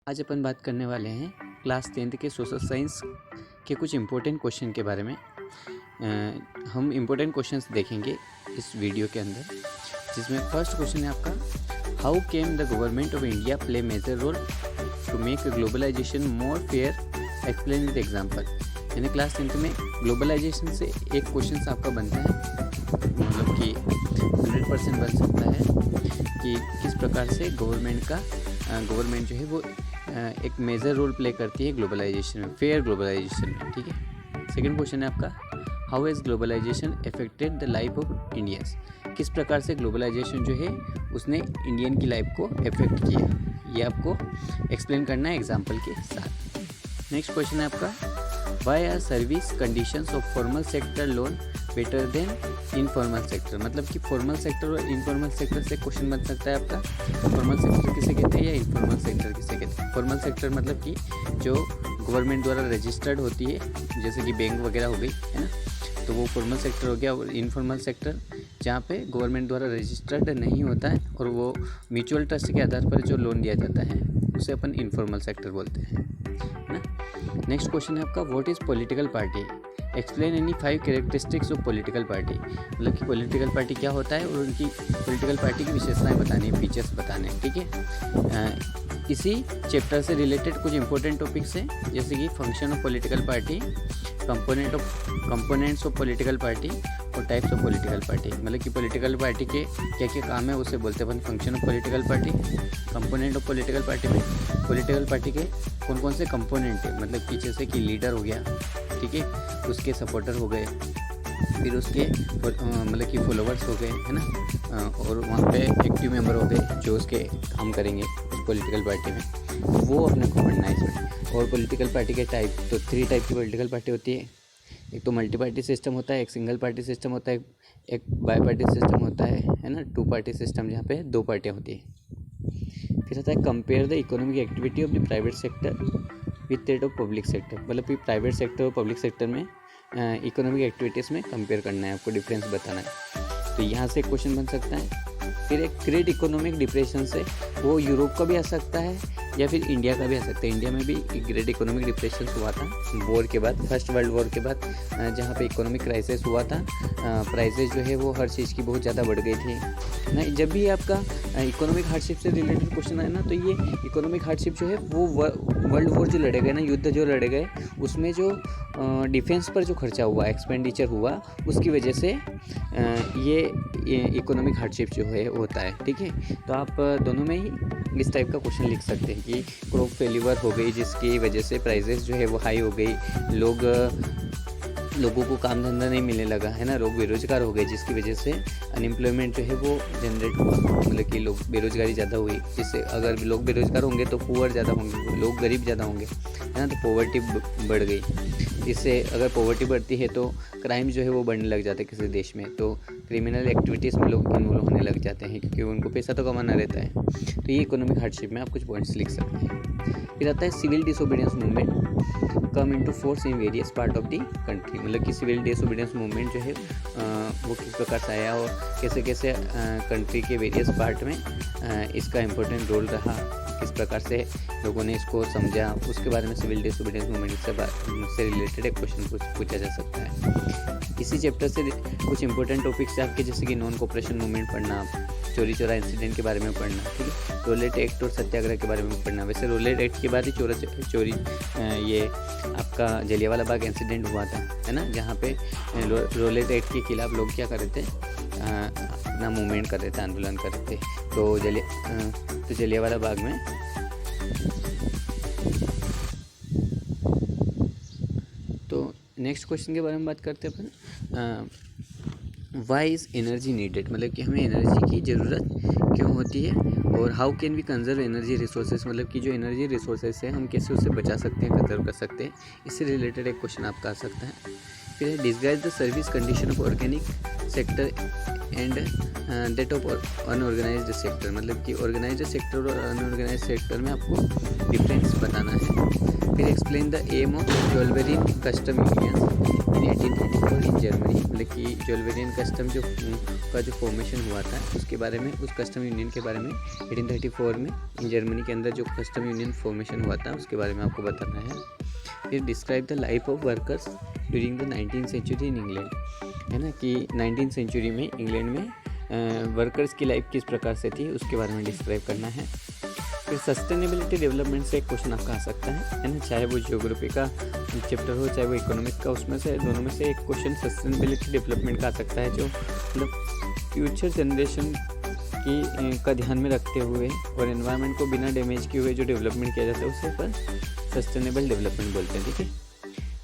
आज अपन बात करने वाले हैं क्लास 10th के सोशल साइंस के कुछ इम्पोर्टेंट क्वेश्चन के बारे में। हम इम्पोर्टेंट क्वेश्चंस देखेंगे इस वीडियो के अंदर, जिसमें फर्स्ट क्वेश्चन है आपका, how came the government of India play major role to make globalisation more fair, explain with example. यानी क्लास 10th में ग्लोबलाइजेशन से एक क्वेश्चन आपका बनता है, मतलब कि 100% बन सकता है कि किस प्रकार से गवर्नमेंट जो है वो एक मेजर रोल प्ले करती है ग्लोबलाइजेशन में, फेयर ग्लोबलाइजेशन में। ठीक है। सेकंड क्वेश्चन है आपका, how is globalisation affected the life of Indians. किस प्रकार से ग्लोबलाइजेशन जो है उसने इंडियन की लाइफ को अफेक्ट किया, ये आपको एक्सप्लेन करना है एग्जाम्पल के साथ। नेक्स्ट क्वेश्चन है आपका, why are service conditions of formal sector loan better than informal sector. मतलब कि फॉर्मल सेक्टर और इनफॉर्मल सेक्टर से क्वेश्चन बन सकता है आपका, फॉर्मल सेक्टर किसे कहते हैं या इनफॉर्मल सेक्टर किसे कहते हैं। फॉर्मल सेक्टर मतलब कि जो गवर्नमेंट द्वारा रजिस्टर्ड होती है, जैसे कि बैंक वगैरह हो गई, है ना, तो वो फॉर्मल सेक्टर हो गया। और इनफॉर्मल सेक्टर जहाँ पे गवर्नमेंट द्वारा रजिस्टर्ड नहीं होता है और वो म्यूचुअल ट्रस्ट के आधार पर जो लोन दिया जाता है उसे अपन इनफॉर्मल सेक्टर बोलते हैं, है ना। नेक्स्ट क्वेश्चन है आपका, what is political party, explain any 5 characteristics of political party. मतलब कि पॉलिटिकल पार्टी क्या होता है और उनकी पॉलिटिकल पार्टी की विशेषताएं बतानी है, फीचर्स बताने हैं। ठीक है। इसी चैप्टर से रिलेटेड कुछ इंपॉर्टेंट टॉपिक्स हैं, जैसे कि function of political party, components of political party और टाइप्स ऑफ पॉलिटिकल पार्टी। मतलब कि पॉलिटिकल पार्टी के क्या क्या काम है उसे बोलते हैं अपन function of political party. Component of political party में पॉलिटिकल पार्टी के कौन कौन से कंपोनेंट है, मतलब कि जैसे कि लीडर हो गया, ठीक है, उसके सपोर्टर हो गए, फिर उसके मतलब कि फॉलोवर्स हो गए, है ना, और वहाँ पे एक्टिव मेंबर हो गए जो उसके काम करेंगे उस पॉलिटिकल पार्टी में, वो अपने को पढ़ना है इसमें। और पॉलिटिकल पार्टी के टाइप, तो 3 टाइप की पॉलिटिकल पार्टी होती है। एक तो मल्टी पार्टी सिस्टम होता है, एक सिंगल पार्टी सिस्टम होता है, एक बाई पार्टी सिस्टम होता है ना, 2 पार्टी सिस्टम जहाँ पे 2 पार्टियाँ होती है। फिर आता है, compare the economic activity of the private sector with that of public sector. मतलब कि प्राइवेट सेक्टर और पब्लिक सेक्टर में इकोनॉमिक एक्टिविटीज़ में कंपेयर करना है, आपको डिफरेंस बताना है। तो यहाँ से एक क्वेश्चन बन सकता है। फिर एक ग्रेट इकोनॉमिक डिप्रेशन से, वो यूरोप का भी आ सकता है या फिर इंडिया का भी आ सकता है। इंडिया में भी एक ग्रेट इकोनॉमिक डिप्रेशन हुआ था वॉर के बाद, फर्स्ट वर्ल्ड वॉर के बाद, जहाँ पे इकोनॉमिक क्राइसिस हुआ था। प्राइसेस जो है वो हर चीज़ की बहुत ज़्यादा बढ़ गई थी ना। जब भी आपका इकोनॉमिक हार्डशिप से रिलेटेड क्वेश्चन आए ना, तो ये इकोनॉमिक हार्डशिप जो है वो वर्ल्ड वॉर जो लड़े गए ना, युद्ध जो लड़े गए, उसमें जो डिफेंस पर जो खर्चा हुआ, एक्सपेंडिचर हुआ, उसकी वजह से ये इकोनॉमिक हार्डशिप जो है होता है। ठीक है। तो आप दोनों में ही इस टाइप का क्वेश्चन लिख सकते हैं कि क्रॉप फेल्यूर हो गई जिसकी वजह से प्राइसेस जो है वो हाई हो गई, लोगों को काम धंधा नहीं मिलने लगा, है ना, लोग बेरोजगार हो गए जिसकी वजह से अनएम्प्लॉयमेंट जो है वो जनरेट हुआ। मतलब कि लोग बेरोजगारी ज़्यादा हुई, जिससे अगर लोग बेरोजगार होंगे तो पुअर ज़्यादा होंगे, लोग गरीब ज़्यादा होंगे, है ना, तो पॉवर्टी बढ़ गई। इससे अगर पॉवर्टी बढ़ती है तो क्राइम जो है वो बढ़ने लग जाता है किसी देश में, तो क्रिमिनल एक्टिविटीज़ में लोग इन्वॉल्व होने लग जाते हैं क्योंकि उनको पैसा तो कमाना रहता है। तो ये इकोनॉमिक हार्डशिप में आप कुछ पॉइंट्स लिख सकते हैं। फिर आता है, civil disobedience movement come into force in various part of the country. मतलब कि सिविल डिसोबीडियंस मूवमेंट जो है वो किस प्रकार से आया और कैसे कैसे कंट्री के वेरियस पार्ट में इसका इम्पोर्टेंट रोल रहा, किस प्रकार से लोगों ने इसको समझा, उसके बारे में सिविल डिसोबीडियंस मूवमेंट से रिलेटेड एक क्वेश्चन पूछा जा सकता है। इसी चैप्टर से कुछ इंपॉर्टेंट टॉपिक्स है आपके, जैसे कि नॉन कोऑपरेशन मूवमेंट पढ़ना, चोरी चोरा इंसिडेंट के बारे में पढ़ना, ठीक है, रोलेट एक्ट और सत्याग्रह के बारे में पढ़ना। वैसे रोलेट एक्ट के बाद ही चोरी ये आपका जलियांवाला बाग इंसिडेंट हुआ था, है ना, जहाँ पे रोलेट एक्ट के खिलाफ लोग क्या कर रहे थे, अपना मूवमेंट कर रहे थे, आंदोलन कर रहे थे। तो जलियांवाला बाग में तो नेक्स्ट क्वेश्चन के बारे में बात करते हैं अपन, वाई इज़ एनर्जी नीडेड। मतलब कि हमें एनर्जी की ज़रूरत क्यों होती है और how can we conserve energy resources. मतलब कि जो एनर्जी रिसोर्सेज है हम कैसे उससे बचा सकते हैं, कंजर्व कर सकते हैं, इससे रिलेटेड एक क्वेश्चन आपका आ सकता है। फिर है, discuss the service condition of organic sector and that of unorganised sector. मतलब कि ऑर्गेनाइज्ड सेक्टर और अनऑर्गेनाइज्ड सेक्टर में आपको डिफरेंस बताना है। फिर explain the aim of Zollverein custom union in 1834 in Germany, मतलब कि जोल्वेरियन कस्टम का जो फॉर्मेशन हुआ था उसके बारे में, उस कस्टम यूनियन के बारे में 1834 में इन जर्मनी के अंदर जो कस्टम यूनियन फॉर्मेशन हुआ था उसके बारे में आपको बताना है। फिर describe the life of workers during the 19th century in England, है ना, कि 19th सेंचुरी में इंग्लैंड में वर्कर्स की लाइफ किस प्रकार से थी उसके बारे में डिस्क्राइब करना है। फिर सस्टेनेबिलिटी डेवलपमेंट से एक क्वेश्चन आपका आ सकता है ना, चाहे वो ज्योग्राफी का चैप्टर हो चाहे वो इकोनॉमिक का, उसमें से दोनों में से एक क्वेश्चन सस्टेनेबिलिटी डेवलपमेंट का आ सकता है, जो मतलब फ्यूचर जनरेशन का ध्यान में रखते हुए और एनवायरनमेंट को बिना डैमेज किए हुए जो डेवलपमेंट किया जाता है उसे पर सस्टेनेबल डेवलपमेंट बोलते हैं, ठीक है।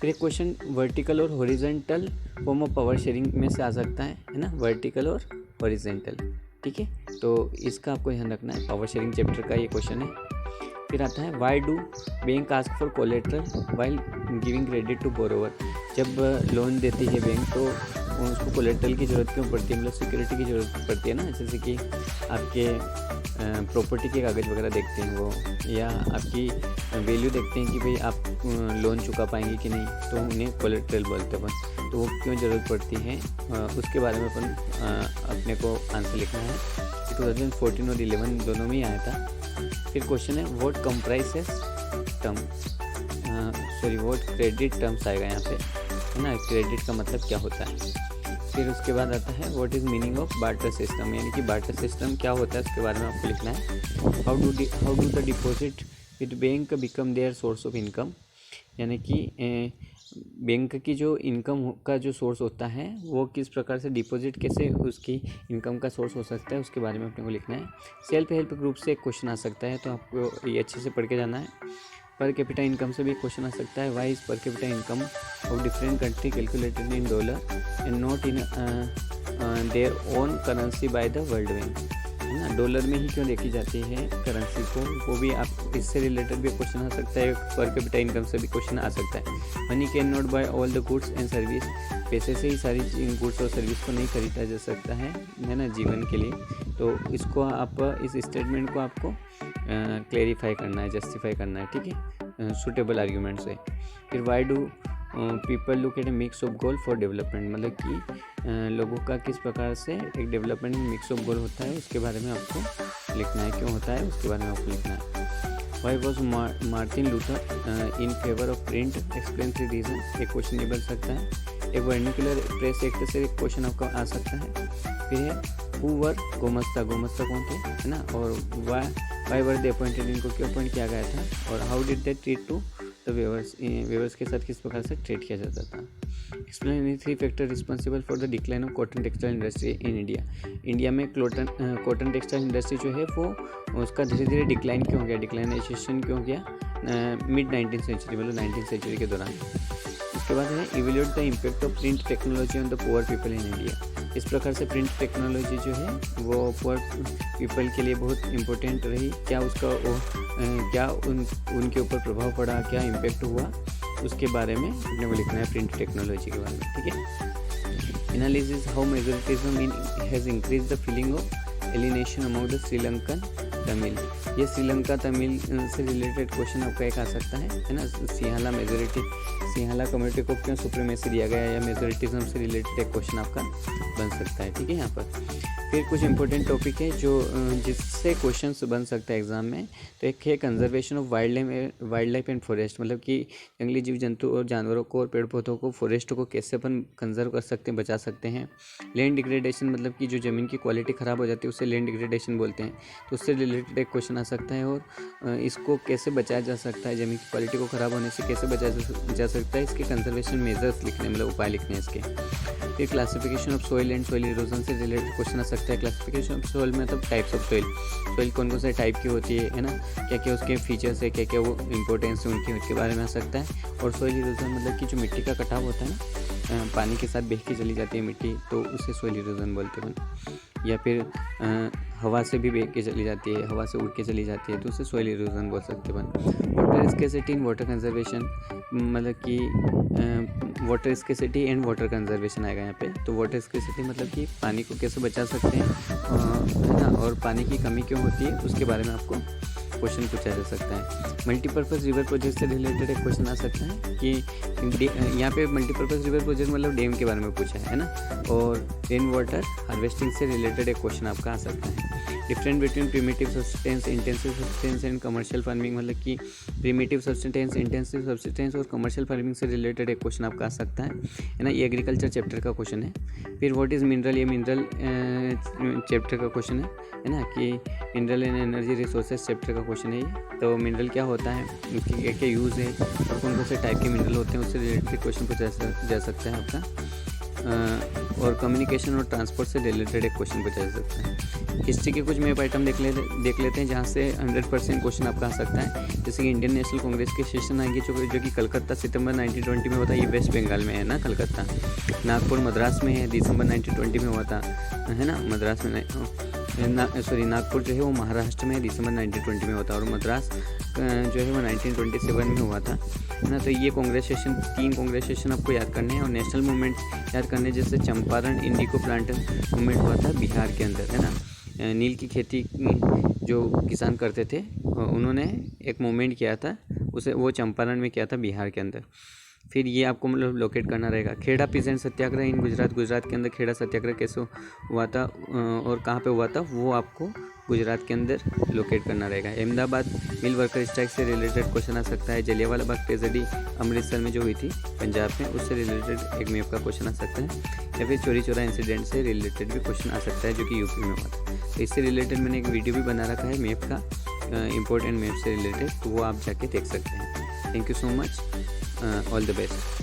फिर एक क्वेश्चन वर्टिकल और horizontal form of power sharing में से आ सकता है ना, वर्टिकल और हॉरिजॉन्टल, ठीक है। तो इसका आपको ध्यान रखना है, पावर शेयरिंग चैप्टर का ये क्वेश्चन है। फिर आता है why do bank ask for collateral while giving credit to borrower, जब लोन देती है बैंक तो उसको कोलेट्रल की ज़रूरत क्यों पड़ती है, मतलब सिक्योरिटी की ज़रूरत पड़ती है ना, जैसे कि आपके प्रॉपर्टी के कागज़ वगैरह देखते हैं वो, या आपकी वैल्यू देखते हैं कि भाई आप लोन चुका पाएंगे कि नहीं, तो उन्हें कोलेट्रल बोलते हैं। तो वो क्यों ज़रूरत पड़ती है उसके बारे में अपन अपने को आंसर लिखना है। 2014 और 11 दोनों में ही आया था। फिर क्वेश्चन है what comprises term, sorry what credit terms आएगा यहाँ पे, है ना, क्रेडिट का मतलब क्या होता है। फिर उसके बाद आता है what is meaning of barter system, यानी कि बार्टर सिस्टम क्या होता है उसके बारे में आपको लिखना है। How do the deposit with bank become their source of income, यानी कि बैंक की जो इनकम का जो सोर्स होता है वो किस प्रकार से डिपॉजिट कैसे उसकी इनकम का सोर्स हो सकता है उसके बारे में अपने को लिखना है। सेल्फ हेल्प ग्रुप से एक क्वेश्चन आ सकता है, तो आपको ये अच्छे से पढ़ के जाना है। पर कैपिटा इनकम से भी क्वेश्चन आ सकता है, why is per capita income of different country calculated in dollar and not in their own currency by the world bank, है ना, डॉलर में ही क्यों देखी जाती है करेंसी को, वो भी आप इससे रिलेटेड भी क्वेश्चन आ सकता है। पर कैपिटा इनकम से भी क्वेश्चन आ सकता है। Money can not buy all the goods and service, पैसे से ही सारी गुड्स और सर्विस को नहीं खरीदा जा सकता है ना, जीवन के लिए। तो इसको आप इस स्टेटमेंट को आपको क्लेरिफाई करना है, जस्टिफाई करना है, ठीक है, सूटेबल आर्ग्यूमेंट से। फिर why do people look at A mix of goal for development, मतलब कि लोगों का किस प्रकार से एक डेवलपमेंट में मिक्स ऑफ गोल होता है उसके बारे में आपको लिखना है, क्यों होता है उसके बारे में आपको लिखना है। Why was Martin Luther in favour of print, explain 3 reason, एक क्वेश्चन ये बन सकता है। एक वर्निकुलर प्रेस एक्ट से एक क्वेश्चन आपका आ सकता है। फिर है हु वर गोमस्ता, गोमस्ता कौन थे, है ना, और वाई वर दे अपॉइंटेड, इनको क्यों अपॉइंट किया गया था, और how did they treat to the weavers के साथ किस प्रकार से ट्रीट किया जाता था। Explain 3 factor responsible for the decline of cotton textile industry in India, India में कॉटन टेक्सटाइल इंडस्ट्री जो है वो उसका धीरे धीरे डिक्लाइन क्यों हो गया, डिक्लाइनेशन क्यों हो गया मिड 19th सेंचुरी, मतलब 19th सेंचुरी के दौरान। उसके बाद है evaluate the impact of print technology on the poor people in India, इस प्रकार से प्रिंट टेक्नोलॉजी जो है वो पुअर पीपल के लिए बहुत इम्पोर्टेंट रही, क्या उसका क्या उनके ऊपर प्रभाव पड़ा, क्या इम्पैक्ट हुआ, उसके बारे में अपने को लिखना है प्रिंट टेक्नोलॉजी के बारे में, ठीक है। Analysis how majoritarianism in has increase the feeling of alienation among the Sri Lankan Tamil, ये श्रीलंका तमिल से रिलेटेड क्वेश्चन आपका एक आ सकता है ना, सिंहला कम्युनिटी को क्यों सुप्रीमेसी दिया गया, या मेजोरिटिज्म से रिलेटेड एक क्वेश्चन आपका बन सकता है, ठीक है। यहाँ पर फिर कुछ इंपॉर्टेंट टॉपिक है जो जिससे क्वेश्चंस बन सकता है एग्जाम में, तो एक है conservation of wild life and forest, मतलब कि जंगली जीव जंतु और जानवरों को और पेड़ पौधों को, फॉरेस्ट को कैसे अपन कंजर्व कर सकते हैं, बचा सकते हैं। लैंड डिग्रेडेशन, मतलब कि जो ज़मीन की क्वालिटी ख़राब हो जाती है उससे लैंड डिग्रेडेशन बोलते हैं, तो उससे रिलेटेड एक क्वेश्चन आ सकता है। और इसको कैसे बचाया जा सकता है, ज़मीन की क्वालिटी को ख़राब होने से कैसे बचाया जा सकता है, इसके कंजर्वेशन मेजर्स लिखने, मतलब उपाय लिखने हैं इसके। फिर classification of soil and soil erosion से रिलेटेड क्वेश्चन आ सकता है। क्लासिफिकेशन ऑफ सोइल में मतलब टाइप्स ऑफ सोइल कौन कौन से टाइप की होती है ना, क्या क्या उसके फीचर्स है, क्या क्या वो इंपॉर्टेंस है उनके बारे में आ सकता है। और सोइल इरोजन मतलब कि जो मिट्टी का कटाव होता है ना, पानी के साथ बह के चली जाती है मिट्टी, तो उसे सोइल इरोजन बोलते हैं। या फिर हवा से भी बह के चली जाती है, हवा से उड़ के चली जाती है, तो उसे सोइल इरोजन बोल सकते हैं। Water scarcity in water conservation, मतलब कि water scarcity and water conservation आएगा यहाँ पे। तो वाटर स्केसिटी मतलब कि पानी को कैसे बचा सकते हैं, है ना, और पानी की कमी क्यों होती है उसके बारे में आपको क्वेश्चन पूछा जा सकता है। मल्टीपर्पज़ रिवर प्रोजेक्ट से रिलेटेड एक क्वेश्चन आ सकता है कि यहाँ पे मल्टीपर्पज़ रिवर प्रोजेक्ट मतलब डैम के बारे में पूछा है ना, और रेन वाटर हार्वेस्टिंग से रिलेटेड एक क्वेश्चन आपका आ सकता है। Different between primitive substance, intensive substance and commercial farming, मतलब कि प्रिमिटिव सब्सटेंस, इंटेंसिव सब्सटेंस और कमर्शियल फार्मिंग से रिलेटेड एक क्वेश्चन आपका आ सकता है ना। ये एग्रीकल्चर चैप्टर का क्वेश्चन है। फिर व्हाट इज़ मिनरल, ये मिनरल चैप्टर का क्वेश्चन है ना, कि mineral and energy resources chapter का क्वेश्चन है ये। तो मिनरल क्या होता है, उसकी क्या क्या यूज़ है और कौन कौन से टाइप के मिनरल होते हैं, उससे रिलेटेड क्वेश्चन पूछा जा सकता है आपका। और कम्युनिकेशन और ट्रांसपोर्ट से रिलेटेड एक क्वेश्चन पूछा जा सकता है। हिस्ट्री के कुछ मैप आइटम देख लेते हैं जहाँ से 100% क्वेश्चन आपका आ सकता है। जैसे कि इंडियन नेशनल कांग्रेस के सेशन आएंगे जो कि कलकत्ता सितंबर 1920 में हुआ था, ये वेस्ट बंगाल में है ना कलकत्ता। नागपुर मद्रास में है, दिसंबर 1920 में हुआ था, है ना। मद्रास में नागपुर जो है वो महाराष्ट्र में है, दिसंबर 1920 में हुआ था, और मद्रास जो है वो 1927 में हुआ था, है ना। तो ये कांग्रेस सेशन, 3 कांग्रेस सेशन आपको याद करने हैं। और नेशनल मूवमेंट याद करने, जैसे चंपारण इंडिको प्लांटर मूवमेंट हुआ था बिहार के अंदर, है ना। नील की खेती जो किसान करते थे उन्होंने एक मूवमेंट किया था, उसे वो चंपारण में किया था बिहार के अंदर। फिर ये आपको मतलब लोकेट करना रहेगा। खेड़ा पीसेंट सत्याग्रह इन गुजरात के अंदर खेड़ा सत्याग्रह कैसे हुआ था और कहाँ पे हुआ था, वो आपको गुजरात के अंदर लोकेट करना रहेगा। अहमदाबाद मिल वर्कर स्ट्राइक से रिलेटेड क्वेश्चन आ सकता है। जलियांवाला बाग ट्रेजेडी अमृतसर में जो हुई थी पंजाब में, उससे रिलेटेड एक मैप का क्वेश्चन आ सकता है। या फिर चोरी चोरा इंसिडेंट से रिलेटेड भी क्वेश्चन आ सकता है जो कि यूपी में हुआ था। तो इससे रिलेटेड मैंने एक वीडियो भी बना रखा है मैप का, इंपॉर्टेंट मैप से रिलेटेड, तो वो आप जाके देख सकते हैं। Thank you so much, all the best.